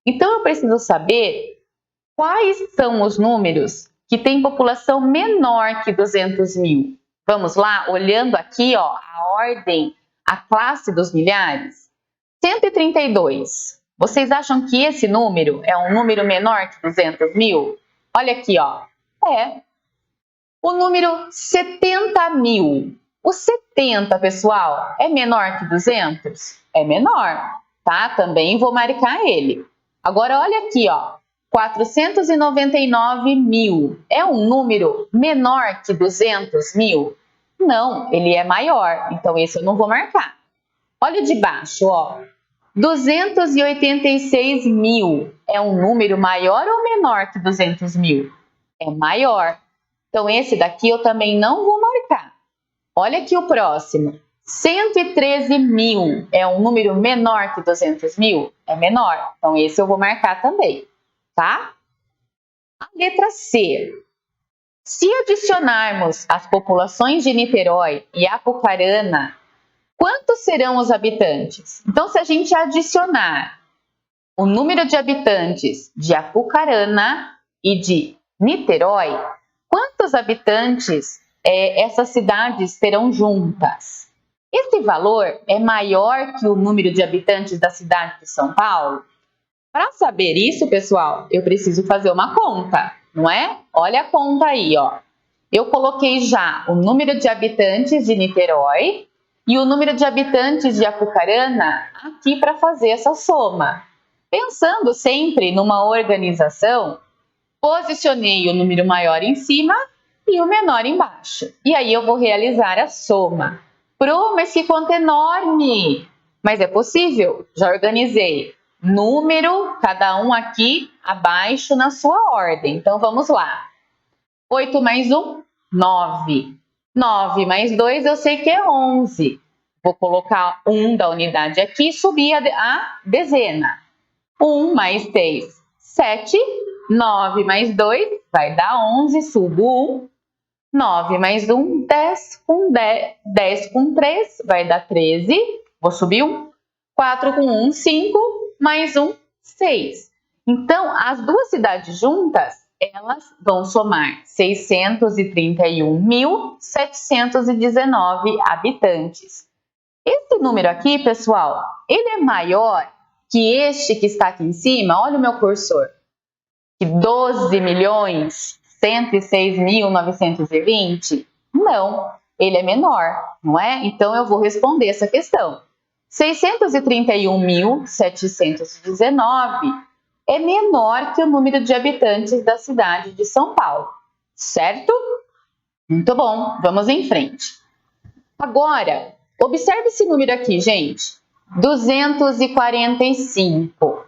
Então, eu preciso saber quais são os números que têm população menor que 200 mil. Vamos lá, olhando aqui, ó, a ordem, a classe dos milhares. 132. Vocês acham que esse número é um número menor que 200 mil? Olha aqui, ó. É. O número 70 mil. O 70, pessoal, é menor que 200? É menor, tá? Também vou marcar ele. Agora, olha aqui, ó. 499 mil. É um número menor que 200 mil? Não, ele é maior. Então, esse eu não vou marcar. Olha de baixo, ó. 286 mil. É um número maior ou menor que 200 mil? É maior. Então, esse daqui eu também não vou marcar. Olha aqui o próximo. 113 mil. É um número menor que 200 mil? É menor. Então, esse eu vou marcar também, tá? A letra C. Se adicionarmos as populações de Niterói e Apucarana, quantos serão os habitantes? Então, se a gente adicionar o número de habitantes de Apucarana e de Niterói, quantos habitantes essas cidades terão juntas? Esse valor é maior que o número de habitantes da cidade de São Paulo? Para saber isso, pessoal, eu preciso fazer uma conta, não é? Olha a conta aí, ó. Eu coloquei já o número de habitantes de Niterói e o número de habitantes de Apucarana aqui para fazer essa soma. Pensando sempre numa organização, posicionei o número maior em cima e o menor embaixo. E aí eu vou realizar a soma. Mas que conta enorme! Mas é possível, já organizei número, cada um aqui abaixo na sua ordem. Então vamos lá. 8 mais 1, 9. 9 mais 2 eu sei que é 11. Vou colocar 1 da unidade aqui e subir a dezena. 1 mais 3, 7. 9 mais 2 vai dar 11, subo 1. 9 mais 1, 10. 10 com 3 vai dar 13. Vou subir 1. 4 com 1, 5. Mais 1, 6. Então, as duas cidades juntas, elas vão somar 631.719 habitantes. Esse número aqui, pessoal, ele é maior que este que está aqui em cima. Olha o meu cursor. Que 12.106.920? Não, ele é menor, não é? Então, eu vou responder essa questão. 631.719 é menor que o número de habitantes da cidade de São Paulo, certo? Muito bom, vamos em frente. Agora, observe esse número aqui, gente. 245.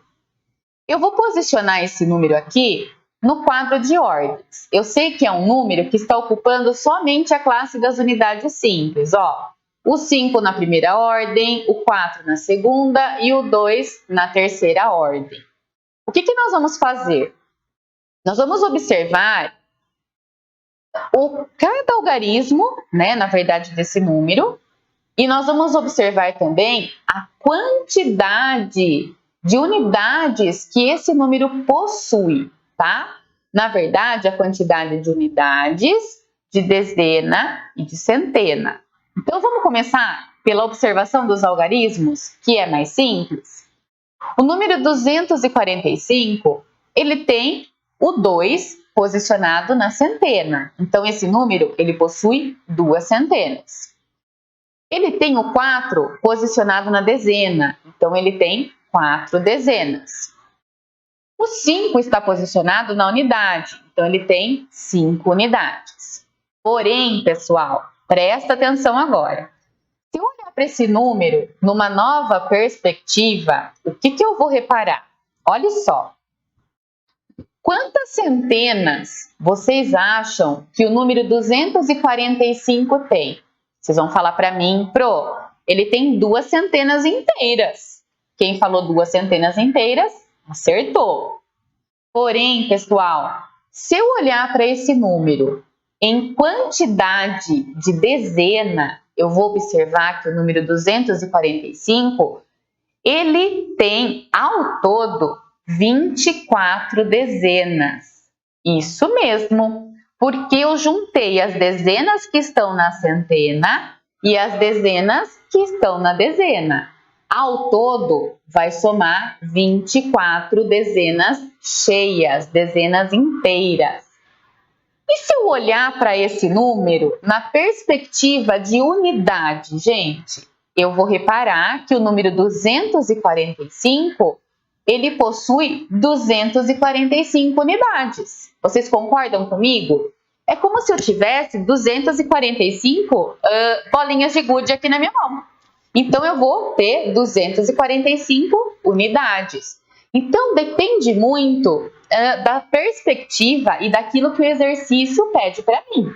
Eu vou posicionar esse número aqui no quadro de ordens. Eu sei que é um número que está ocupando somente a classe das unidades simples, ó. O 5 na primeira ordem, o 4 na segunda e o 2 na terceira ordem. O que nós vamos fazer? Nós vamos observar cada algarismo, né, na verdade, desse número, e nós vamos observar também a quantidade de unidades que esse número possui, tá? Na verdade, a quantidade de unidades, de dezena e de centena. Então, vamos começar pela observação dos algarismos, que é mais simples. O número 245, ele tem o 2 posicionado na centena. Então, esse número, ele possui 2 centenas. Ele tem o 4 posicionado na dezena. Então, ele tem 4 dezenas. O 5 está posicionado na unidade. Então, ele tem 5 unidades. Porém, pessoal, presta atenção agora. Se eu olhar para esse número numa nova perspectiva, o que eu vou reparar? Olha só. Quantas centenas vocês acham que o número 245 tem? Vocês vão falar para mim, ele tem 2 centenas inteiras. Quem falou 2 centenas inteiras, acertou. Porém, pessoal, se eu olhar para esse número em quantidade de dezena, eu vou observar que o número 245, ele tem, ao todo, 24 dezenas. Isso mesmo, porque eu juntei as dezenas que estão na centena e as dezenas que estão na dezena. Ao todo, vai somar 24 dezenas cheias, dezenas inteiras. E se eu olhar para esse número na perspectiva de unidade, gente, eu vou reparar que o número 245, ele possui 245 unidades. Vocês concordam comigo? É como se eu tivesse 245 bolinhas de gude aqui na minha mão. Então, eu vou ter 245 unidades. Então, depende muito da perspectiva e daquilo que o exercício pede para mim.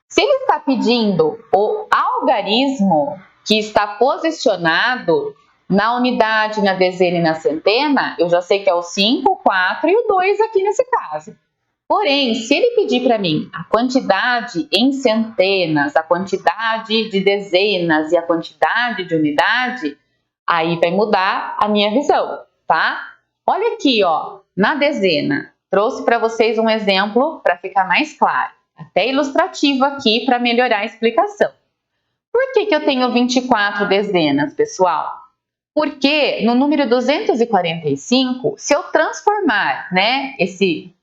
Se ele está pedindo o algarismo que está posicionado na unidade, na dezena e na centena, eu já sei que é o 5, o 4 e o 2 aqui nesse caso. Porém, se ele pedir para mim a quantidade em centenas, a quantidade de dezenas e a quantidade de unidade, aí vai mudar a minha visão, tá? Olha aqui, ó, na dezena, trouxe para vocês um exemplo para ficar mais claro, até ilustrativo aqui para melhorar a explicação. Por que eu tenho 24 dezenas, pessoal? Porque no número 245, se eu transformar, né, esse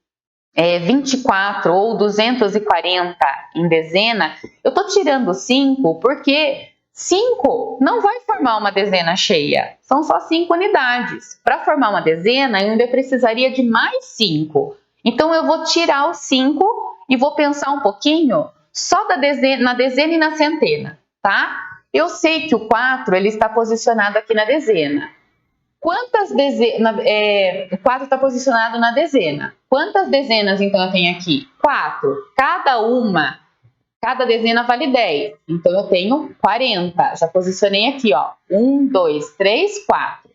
24 ou 240 em dezena, eu estou tirando 5 porque 5 não vai formar uma dezena cheia, são só 5 unidades. Para formar uma dezena, eu ainda precisaria de mais 5. Então, eu vou tirar os 5 e vou pensar um pouquinho só na dezena e na centena, tá? Eu sei que o 4 ele está posicionado aqui na dezena. Quantas dezenas... o 4 está posicionado na dezena. Quantas dezenas, então, eu tenho aqui? 4. Cada dezena vale 10. Então, eu tenho 40. Já posicionei aqui, ó. 1, 2, 3, 4.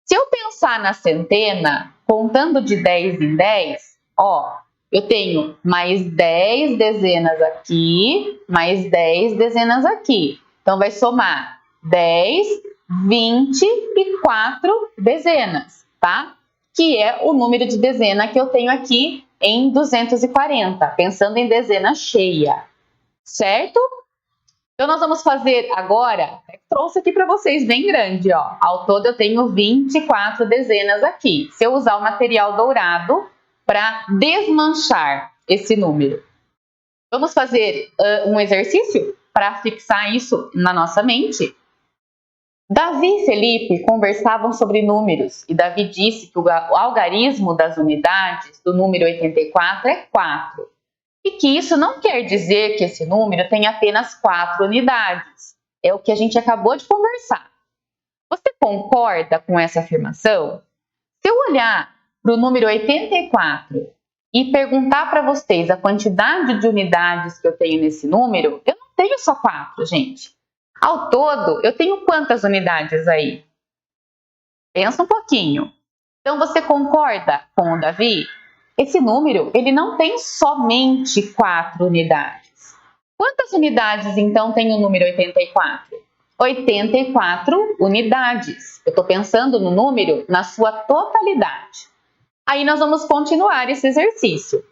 Se eu pensar na centena, contando de 10 em 10, ó, eu tenho mais 10 dezenas aqui, mais 10 dezenas aqui. Então, vai somar 10, 24 dezenas, tá? Que é o número de dezena que eu tenho aqui em 240, pensando em dezena cheia, certo? Então, nós vamos fazer agora, trouxe aqui para vocês bem grande, ó. Ao todo, eu tenho 24 dezenas aqui. Se eu usar o material dourado para desmanchar esse número. Vamos fazer um exercício para fixar isso na nossa mente? Davi e Felipe conversavam sobre números e Davi disse que o algarismo das unidades do número 84 é 4 e que isso não quer dizer que esse número tem apenas 4 unidades. É o que a gente acabou de conversar. Você concorda com essa afirmação? Se eu olhar para o número 84 e perguntar para vocês a quantidade de unidades que eu tenho nesse número, eu não tenho só 4, gente. Ao todo, eu tenho quantas unidades aí? Pensa um pouquinho. Então, você concorda com o Davi? Esse número, ele não tem somente 4 unidades. Quantas unidades, então, tem o número 84? 84 unidades. Eu estou pensando no número na sua totalidade. Aí, nós vamos continuar esse exercício.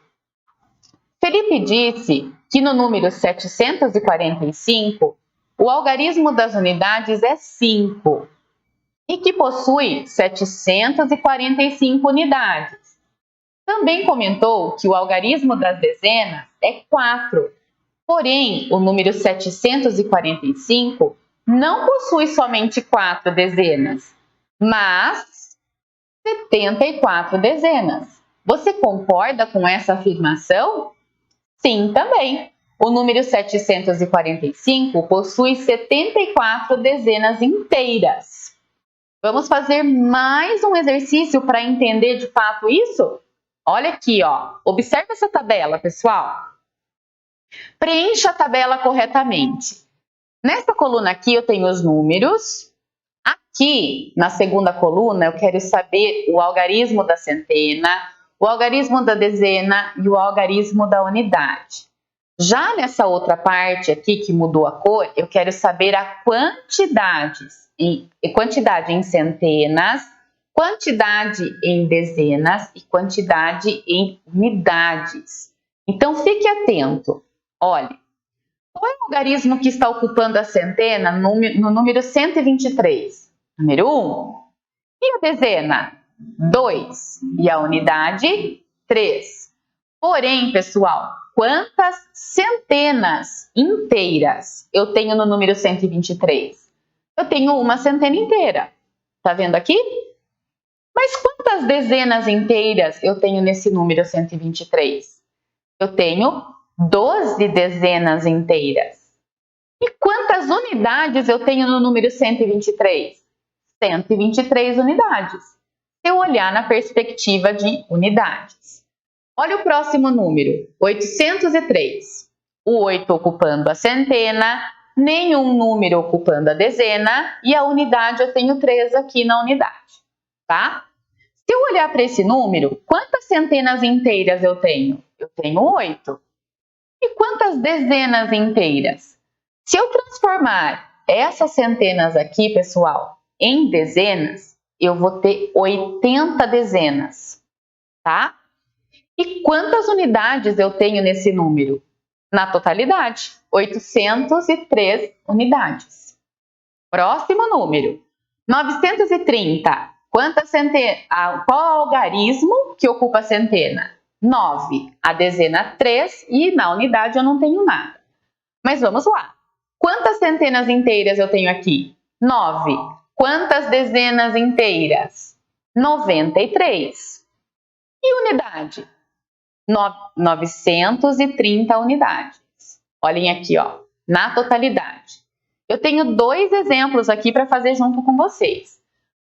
Felipe disse que no número 745, o algarismo das unidades é 5 e que possui 745 unidades. Também comentou que o algarismo das dezenas é 4, porém o número 745 não possui somente 4 dezenas, mas 74 dezenas. Você concorda com essa afirmação? Sim, também. O número 745 possui 74 dezenas inteiras. Vamos fazer mais um exercício para entender de fato isso? Olha aqui, ó. Observe essa tabela, pessoal. Preencha a tabela corretamente. Nessa coluna aqui eu tenho os números. Aqui, na segunda coluna, eu quero saber o algarismo da centena, o algarismo da dezena e o algarismo da unidade. Já nessa outra parte aqui que mudou a cor, eu quero saber a quantidade em centenas, quantidade em dezenas e quantidade em unidades. Então, fique atento. Olhe, qual é o algarismo que está ocupando a centena no número 123? Número 1. E a dezena? 2. E a unidade? 3. Porém, pessoal, quantas centenas inteiras eu tenho no número 123? Eu tenho uma centena inteira. Tá vendo aqui? Mas quantas dezenas inteiras eu tenho nesse número 123? Eu tenho 12 dezenas inteiras. E quantas unidades eu tenho no número 123? 123 unidades. Se eu olhar na perspectiva de unidades. Olha o próximo número, 803. O 8 ocupando a centena, nenhum número ocupando a dezena e a unidade eu tenho 3 aqui na unidade, tá? Se eu olhar para esse número, quantas centenas inteiras eu tenho? Eu tenho 8. E quantas dezenas inteiras? Se eu transformar essas centenas aqui, pessoal, em dezenas, eu vou ter 80 dezenas, tá? E quantas unidades eu tenho nesse número? na totalidade, 803 unidades. Próximo número, 930. Qual é o algarismo que ocupa a centena? 9. A dezena 3 e na unidade eu não tenho nada. Mas vamos lá. Quantas centenas inteiras eu tenho aqui? 9. Quantas dezenas inteiras? 93. E unidade? 930 unidades. Olhem aqui, ó, na totalidade. Eu tenho 2 exemplos aqui para fazer junto com vocês.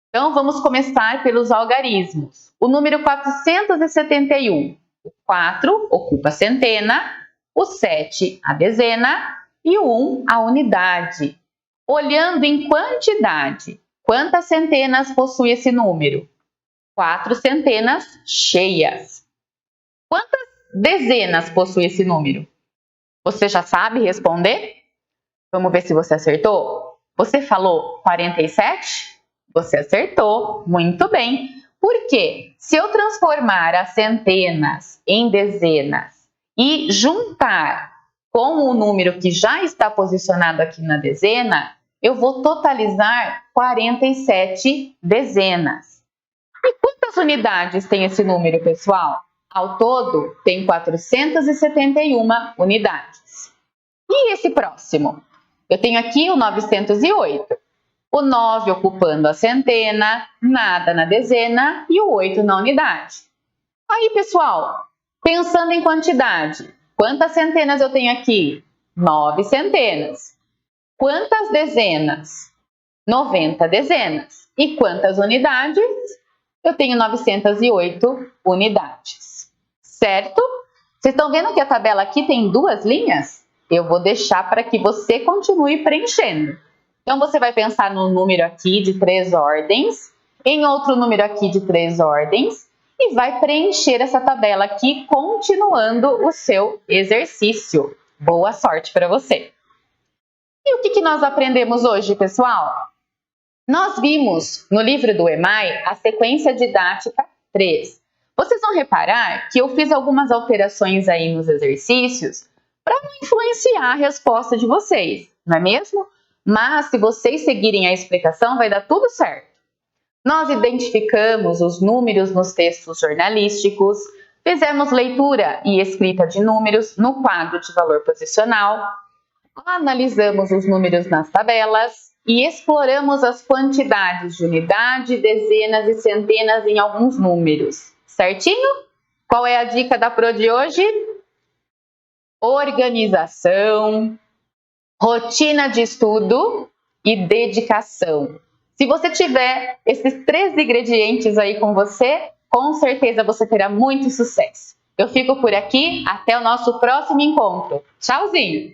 Então, vamos começar pelos algarismos. O número 471. O 4 ocupa a centena, o 7 a dezena e o 1 a unidade. Olhando em quantidade, quantas centenas possui esse número? 4 centenas cheias. Quantas dezenas possui esse número? Você já sabe responder? Vamos ver se você acertou? Você falou 47? Você acertou, muito bem. Por quê? Se eu transformar as centenas em dezenas e juntar com o número que já está posicionado aqui na dezena, eu vou totalizar 47 dezenas. E quantas unidades tem esse número, pessoal? Ao todo, tem 471 unidades. E esse próximo? Eu tenho aqui o 908. O 9 ocupando a centena, nada na dezena e o 8 na unidade. Aí, pessoal, pensando em quantidade, quantas centenas eu tenho aqui? 9 centenas. Quantas dezenas? 90 dezenas. E quantas unidades? Eu tenho 908 unidades. Certo? Vocês estão vendo que a tabela aqui tem 2 linhas? Eu vou deixar para que você continue preenchendo. Então, você vai pensar num número aqui de 3 ordens, em outro número aqui de 3 ordens, e vai preencher essa tabela aqui, continuando o seu exercício. Boa sorte para você! E o que nós aprendemos hoje, pessoal? Nós vimos no livro do EMAI a sequência didática 3. Vocês vão reparar que eu fiz algumas alterações aí nos exercícios para não influenciar a resposta de vocês, não é mesmo? Mas se vocês seguirem a explicação, vai dar tudo certo. Nós identificamos os números nos textos jornalísticos, fizemos leitura e escrita de números no quadro de valor posicional, analisamos os números nas tabelas e exploramos as quantidades de unidade, dezenas e centenas em alguns números. Certinho? Qual é a dica da Pro de hoje? Organização, rotina de estudo e dedicação. Se você tiver esses 3 ingredientes aí com você, com certeza você terá muito sucesso. Eu fico por aqui, até o nosso próximo encontro. Tchauzinho!